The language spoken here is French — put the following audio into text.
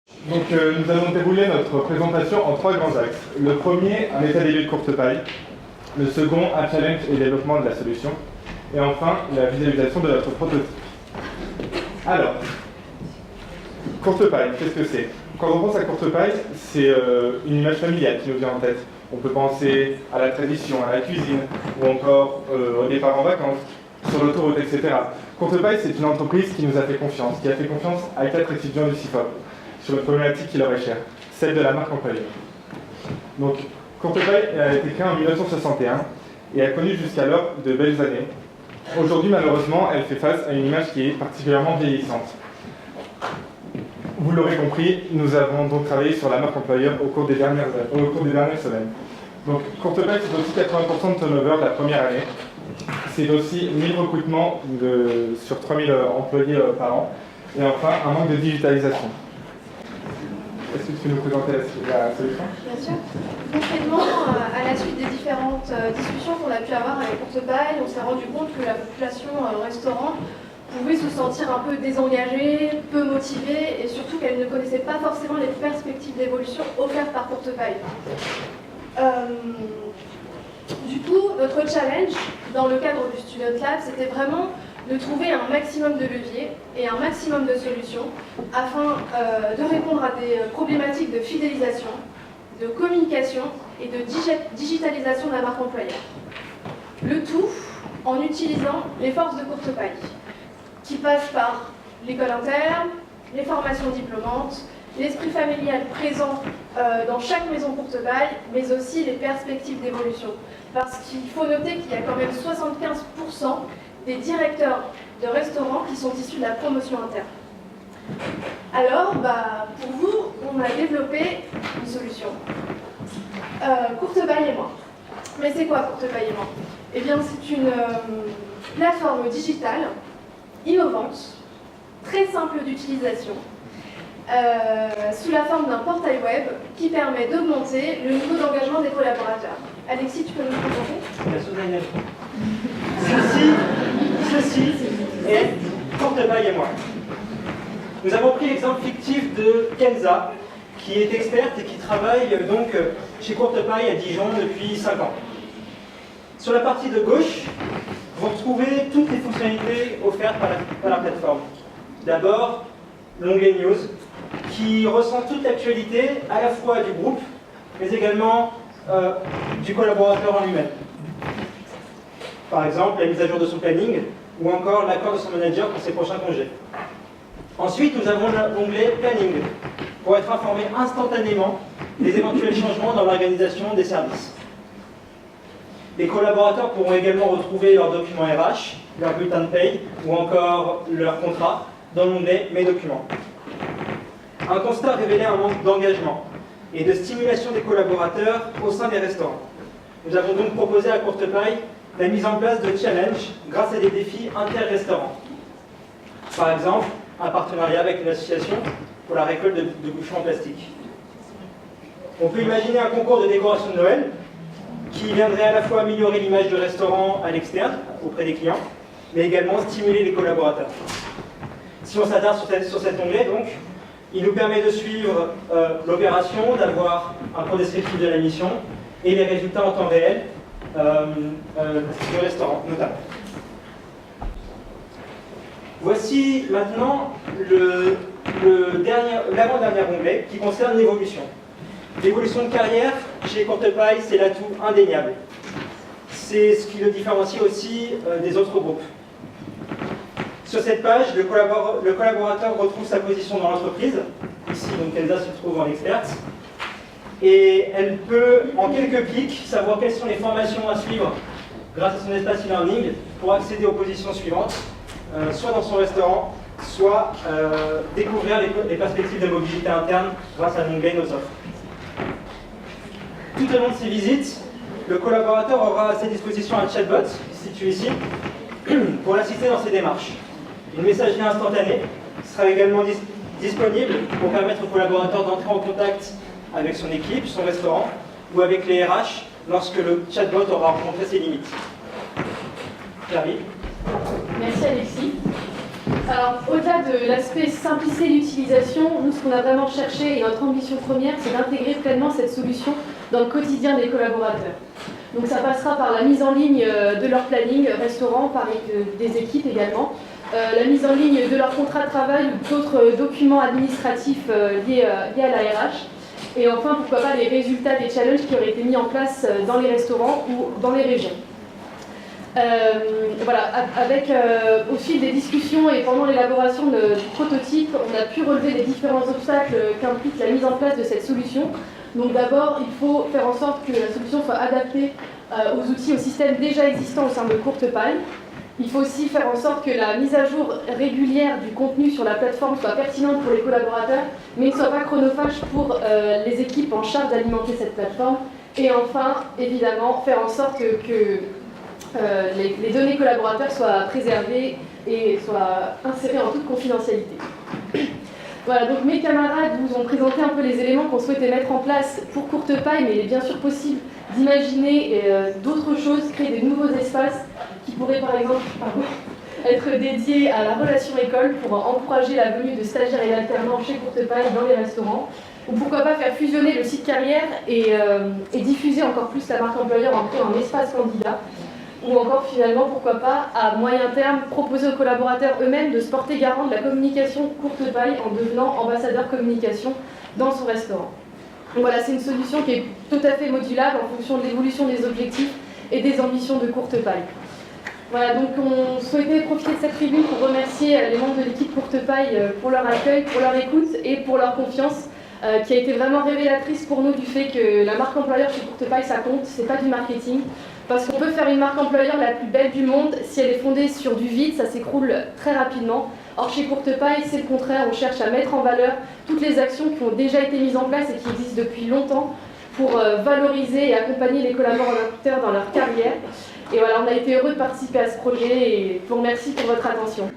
Donc nous allons dérouler notre présentation en 3 grands axes. Le premier, un état des lieux de courte paille. Le second, un challenge et développement de la solution. Et enfin, la visualisation de notre prototype. Alors, courte paille, qu'est-ce que c'est? Quand on pense à courte paille, c'est une image familiale qui nous vient en tête. On peut penser à la tradition, à la cuisine, ou encore au départ en vacances, sur l'autoroute, etc. Courte paille, c'est une entreprise qui nous a fait confiance, qui a fait confiance à 4 étudiants du CIFOP sur une problématique qui leur est chère, celle de la marque employeur. Donc, Courte paille a été créée en 1961 et a connu jusqu'alors de belles années. Aujourd'hui, malheureusement, elle fait face à une image qui est particulièrement vieillissante. Vous l'aurez compris, nous avons donc travaillé sur la marque employeur au cours des dernières semaines. Donc, Courte paille, c'est aussi 80% de turnover la première année. C'est aussi 1000 recrutements sur 3000 employés par an. Et enfin, un manque de digitalisation. Est-ce que tu peux nous présenter la solution? Bien sûr. Concrètement, à la suite des différentes discussions qu'on a pu avoir avec Courte paille, on s'est rendu compte que la population restaurant pouvait se sentir un peu désengagée, peu motivée, et surtout qu'elle ne connaissait pas forcément les perspectives d'évolution offertes par Courte paille. Du coup, notre challenge, dans le cadre du Student Lab, c'était vraiment de trouver un maximum de leviers et un maximum de solutions afin de répondre à des problématiques de fidélisation, de communication et de digitalisation de la marque employeur. Le tout en utilisant les forces de Courte paille, qui passent par l'école interne, les formations diplômantes, l'esprit familial présent dans chaque maison Courte paille, mais aussi les perspectives d'évolution. Parce qu'il faut noter qu'il y a quand même 75% des directeurs de restaurants qui sont issus de la promotion interne. Alors, pour vous, on a développé une solution. Courte paille et moi. Mais c'est quoi Courte paille et moi? Eh bien, c'est une plateforme digitale, innovante, très simple d'utilisation, sous la forme d'un portail web qui permet d'augmenter le niveau d'engagement des collaborateurs. Alexis, tu peux nous présenter? Ceci est Courte paille et moi. Nous avons pris l'exemple fictif de Kenza, qui est experte et qui travaille donc chez Courte paille à Dijon depuis 5 ans. Sur la partie de gauche, vous retrouvez toutes les fonctionnalités offertes par la plateforme. D'abord, l'onglet News, qui recense toute l'actualité à la fois du groupe, mais également du collaborateur en lui-même. Par exemple, la mise à jour de son planning, ou encore l'accord de son manager pour ses prochains congés. Ensuite, nous avons l'onglet Planning, pour être informé instantanément des éventuels changements dans l'organisation des services. Les collaborateurs pourront également retrouver leurs documents RH, leur bulletin de paye, ou encore leur contrat, dans l'onglet Mes documents. Un constat révélait un manque d'engagement et de stimulation des collaborateurs au sein des restaurants. Nous avons donc proposé à Courte paille la mise en place de challenges grâce à des défis inter-restaurants. Par exemple, un partenariat avec une association pour la récolte de bouchons en plastique. On peut imaginer un concours de décoration de Noël qui viendrait à la fois améliorer l'image du restaurant à l'externe, auprès des clients, mais également stimuler les collaborateurs. Si on s'attarde sur cet onglet, donc, il nous permet de suivre l'opération, d'avoir un court descriptif de la mission et les résultats en temps réel du restaurant, notamment. Voici maintenant l'avant-dernier onglet qui concerne l'évolution. L'évolution de carrière chez Courte paille, c'est l'atout indéniable. C'est ce qui le différencie aussi des autres groupes. Sur cette page, le collaborateur retrouve sa position dans l'entreprise. Ici, donc, Elsa se trouve en experte. Et elle peut, en quelques clics, savoir quelles sont les formations à suivre grâce à son espace e-learning pour accéder aux positions suivantes, soit dans son restaurant, soit découvrir les perspectives de mobilité interne grâce à l'onglet Nos offres. Tout au long de ces visites, le collaborateur aura à sa disposition un chatbot, situé ici, pour l'assister dans ses démarches. Une messagerie instantanée sera également disponible pour permettre au collaborateur d'entrer en contact avec son équipe, son restaurant, ou avec les RH lorsque le chatbot aura rencontré ses limites. Clary. Merci Alexis. Alors, au-delà de l'aspect simplicité d'utilisation, nous, ce qu'on a vraiment cherché, et notre ambition première, c'est d'intégrer pleinement cette solution dans le quotidien des collaborateurs. Donc ça passera par la mise en ligne de leur planning restaurant, par des équipes également, la mise en ligne de leur contrat de travail ou d'autres documents administratifs liés à la RH, et enfin, pourquoi pas, les résultats des challenges qui auraient été mis en place dans les restaurants ou dans les régions. Voilà, avec au fil des discussions et pendant l'élaboration du prototype, on a pu relever les différents obstacles qu'implique la mise en place de cette solution. Donc d'abord, il faut faire en sorte que la solution soit adaptée aux outils, aux systèmes déjà existants au sein de Courtepaille. Il faut aussi faire en sorte que la mise à jour régulière du contenu sur la plateforme soit pertinente pour les collaborateurs, mais ne soit pas chronophage pour les équipes en charge d'alimenter cette plateforme. Et enfin, évidemment, faire en sorte que les données collaborateurs soient préservées et soient insérées en toute confidentialité. Voilà, donc mes camarades vous ont présenté un peu les éléments qu'on souhaitait mettre en place pour Courtepaille, mais il est bien sûr possible d'imaginer d'autres choses, créer de nouveaux espaces qui pourraient par exemple être dédiés à la relation école pour encourager la venue de stagiaires et d'alternants chez Courtepaille dans les restaurants, ou pourquoi pas faire fusionner le site carrière et diffuser encore plus la marque employeur en créant un espace candidat. Ou encore finalement, pourquoi pas, à moyen terme, proposer aux collaborateurs eux-mêmes de se porter garant de la communication Courtepaille en devenant ambassadeur communication dans son restaurant. Donc voilà, c'est une solution qui est tout à fait modulable en fonction de l'évolution des objectifs et des ambitions de Courtepaille. Voilà, donc on souhaitait profiter de cette tribune pour remercier les membres de l'équipe Courtepaille pour leur accueil, pour leur écoute et pour leur confiance, qui a été vraiment révélatrice pour nous du fait que la marque employeur chez Courtepaille, ça compte, c'est pas du marketing. Parce qu'on peut faire une marque employeur la plus belle du monde, si elle est fondée sur du vide, ça s'écroule très rapidement. Or chez Courtepaille, c'est le contraire, on cherche à mettre en valeur toutes les actions qui ont déjà été mises en place et qui existent depuis longtemps pour valoriser et accompagner les collaborateurs dans leur carrière. Et voilà, on a été heureux de participer à ce projet et je vous remercie pour votre attention.